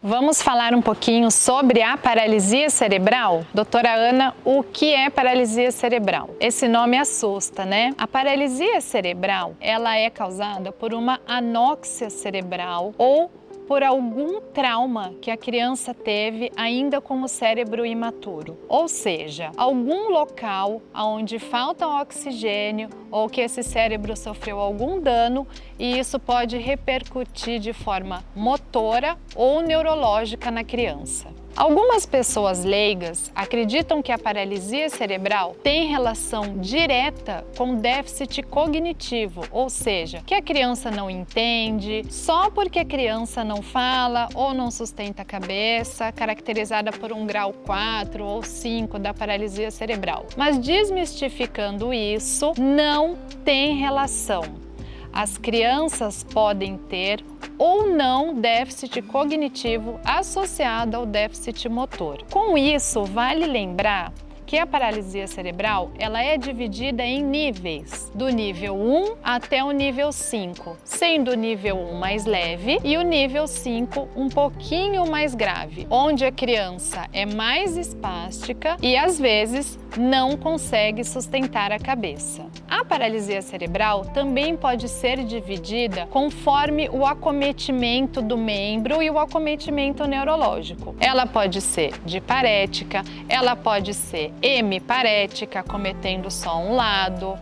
Vamos falar um pouquinho sobre a paralisia cerebral? Doutora Ana, o que é paralisia cerebral? Esse nome assusta, né? A paralisia cerebral, ela é causada por uma anóxia cerebral ou por algum trauma que a criança teve ainda com o cérebro imaturo. Ou seja, algum local onde falta oxigênio ou que esse cérebro sofreu algum dano e isso pode repercutir de forma motora ou neurológica na criança. Algumas pessoas leigas acreditam que a paralisia cerebral tem relação direta com déficit cognitivo, ou seja, que a criança não entende só porque a criança não fala ou não sustenta a cabeça, caracterizada por um grau 4 ou 5 da paralisia cerebral. Mas desmistificando isso, não tem relação. As crianças podem ter ou não déficit cognitivo associado ao déficit motor. Com isso, vale lembrar que a paralisia cerebral ela é dividida em níveis, do nível 1 até o nível 5, sendo o nível 1 mais leve e o nível 5 um pouquinho mais grave, onde a criança é mais espástica e às vezes não consegue sustentar a cabeça. A paralisia cerebral também pode ser dividida conforme o acometimento do membro e o acometimento neurológico. Ela pode ser diparética, ela pode ser hemiparética, acometendo só um lado.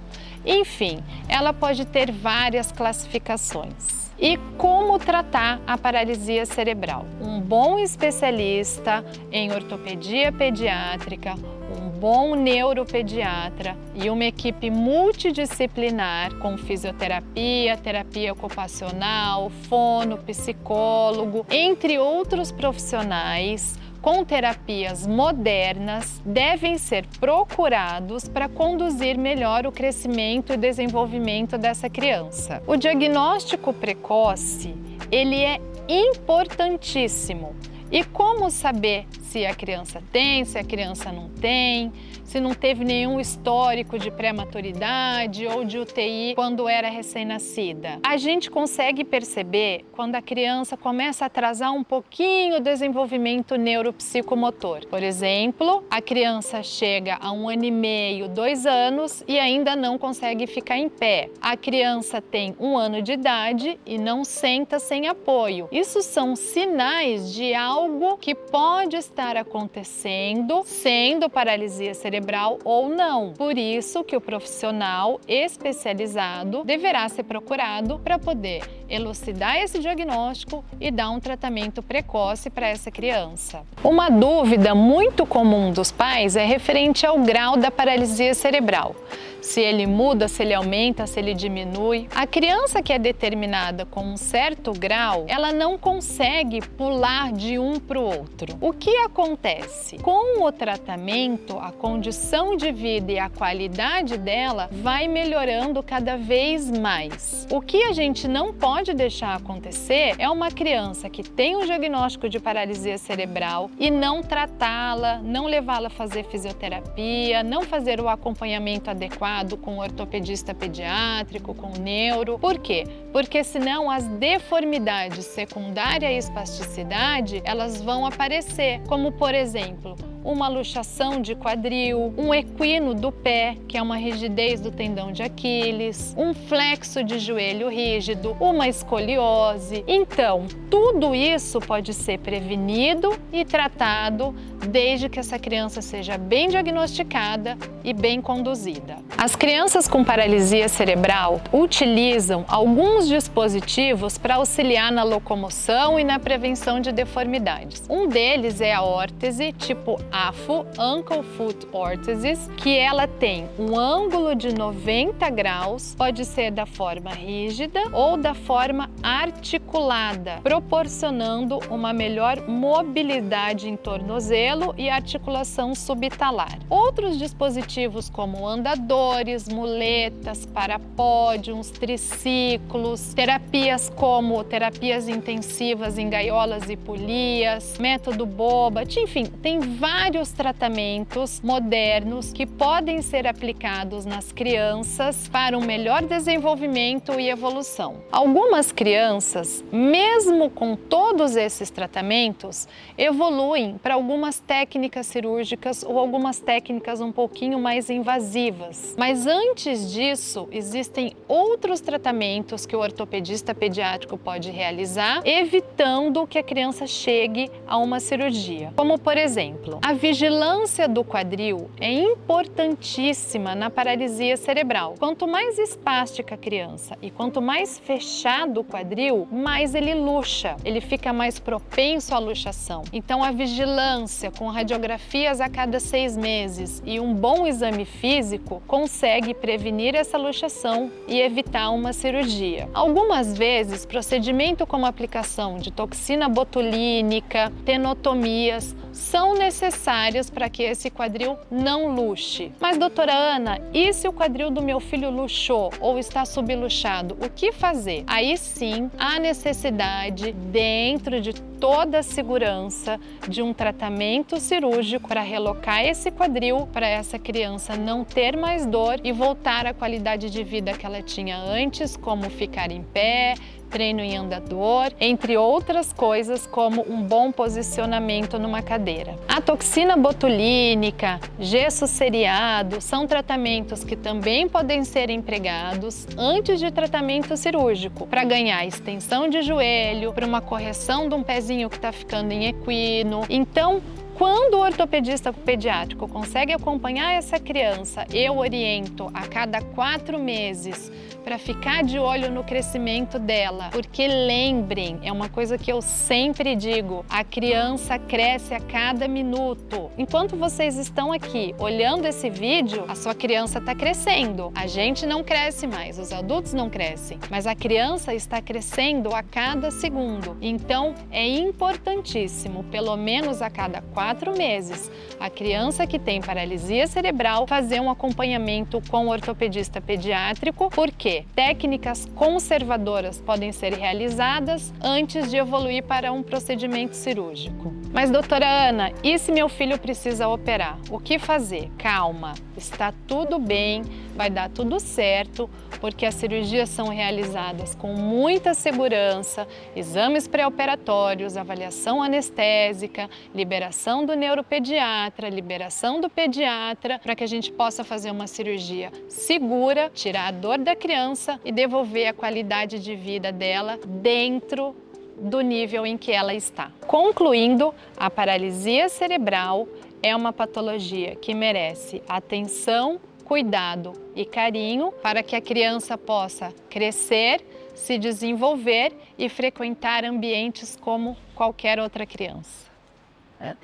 Enfim, ela pode ter várias classificações. E como tratar a paralisia cerebral? Um bom especialista em ortopedia pediátrica, um bom neuropediatra e uma equipe multidisciplinar com fisioterapia, terapia ocupacional, fono, psicólogo, entre outros profissionais com terapias modernas, devem ser procurados para conduzir melhor o crescimento e desenvolvimento dessa criança. O diagnóstico precoce, ele é importantíssimo. E como saber se a criança tem, se a criança não tem, se não teve nenhum histórico de prematuridade ou de UTI quando era recém-nascida? A gente consegue perceber quando a criança começa a atrasar um pouquinho o desenvolvimento neuropsicomotor. Por exemplo, a criança chega a 1 ano e meio, 2 anos e ainda não consegue ficar em pé. A criança tem 1 ano de idade e não senta sem apoio. Isso são sinais de algo que pode estar acontecendo, sendo paralisia cerebral ou não. Por isso que o profissional especializado deverá ser procurado para poder elucidar esse diagnóstico e dar um tratamento precoce para essa criança. Uma dúvida muito comum dos pais é referente ao grau da paralisia cerebral. Se ele muda, se ele aumenta, se ele diminui. A criança que é determinada com um certo grau, ela não consegue pular de um para o outro. O que acontece? Com o tratamento, a condição de vida e a qualidade dela vai melhorando cada vez mais. O que a gente não pode deixar acontecer é uma criança que tem um diagnóstico de paralisia cerebral e não tratá-la, não levá-la a fazer fisioterapia, não fazer o acompanhamento adequado com o ortopedista pediátrico, com o neuro. Por quê? Porque senão as deformidades secundárias à espasticidade, elas vão aparecer, como por exemplo, uma luxação de quadril, um equino do pé, que é uma rigidez do tendão de Aquiles, um flexo de joelho rígido, uma escoliose. Então, tudo isso pode ser prevenido e tratado desde que essa criança seja bem diagnosticada e bem conduzida. As crianças com paralisia cerebral utilizam alguns dispositivos para auxiliar na locomoção e na prevenção de deformidades. Um deles é a órtese tipo AFO, Ankle Foot Orthesis, que ela tem um ângulo de 90 graus, pode ser da forma rígida ou da forma articulada, proporcionando uma melhor mobilidade em tornozelo e articulação subtalar. Outros dispositivos como andadores, muletas, parapódios, triciclos, terapias como terapias intensivas em gaiolas e polias, método Bobat, enfim, tem vários vários tratamentos modernos que podem ser aplicados nas crianças para um melhor desenvolvimento e evolução. Algumas crianças, mesmo com todos esses tratamentos, evoluem para algumas técnicas cirúrgicas ou algumas técnicas um pouquinho mais invasivas. Mas antes disso, existem outros tratamentos que o ortopedista pediátrico pode realizar, evitando que a criança chegue a uma cirurgia. Como, por exemplo, a vigilância do quadril é importantíssima na paralisia cerebral. Quanto mais espástica a criança e quanto mais fechado o quadril, mais ele luxa, ele fica mais propenso à luxação. Então, a vigilância com radiografias a cada 6 meses e um bom exame físico consegue prevenir essa luxação e evitar uma cirurgia. Algumas vezes, procedimento como aplicação de toxina botulínica, tenotomias, são necessárias para que esse quadril não luxe. Mas, doutora Ana, e se o quadril do meu filho luxou ou está subluxado, o que fazer? Aí sim, há necessidade, dentro de toda a segurança, de um tratamento cirúrgico para relocar esse quadril, para essa criança não ter mais dor e voltar à qualidade de vida que ela tinha antes, como ficar em pé, treino em andador, entre outras coisas, como um bom posicionamento numa cadeira. A toxina botulínica, gesso seriado, são tratamentos que também podem ser empregados antes de tratamento cirúrgico, para ganhar extensão de joelho, para uma correção de um pezinho que está ficando em equino. Então, quando o ortopedista pediátrico consegue acompanhar essa criança, eu oriento a cada 4 meses para ficar de olho no crescimento dela, porque lembrem, é uma coisa que eu sempre digo, a criança cresce a cada minuto. Enquanto vocês estão aqui olhando esse vídeo, a sua criança está crescendo. A gente não cresce mais, os adultos não crescem, mas a criança está crescendo a cada segundo. Então, é importantíssimo, pelo menos a cada 4 meses, a criança que tem paralisia cerebral fazer um acompanhamento com o ortopedista pediátrico, porque técnicas conservadoras podem ser realizadas antes de evoluir para um procedimento cirúrgico. Mas, doutora Ana, e se meu filho precisa operar? O que fazer? Calma, está tudo bem, vai dar tudo certo, porque as cirurgias são realizadas com muita segurança, exames pré-operatórios, avaliação anestésica, liberação do neuropediatra, liberação do pediatra, para que a gente possa fazer uma cirurgia segura, tirar a dor da criança e devolver a qualidade de vida dela dentro do nível em que ela está. Concluindo, a paralisia cerebral é uma patologia que merece atenção, cuidado e carinho para que a criança possa crescer, se desenvolver e frequentar ambientes como qualquer outra criança.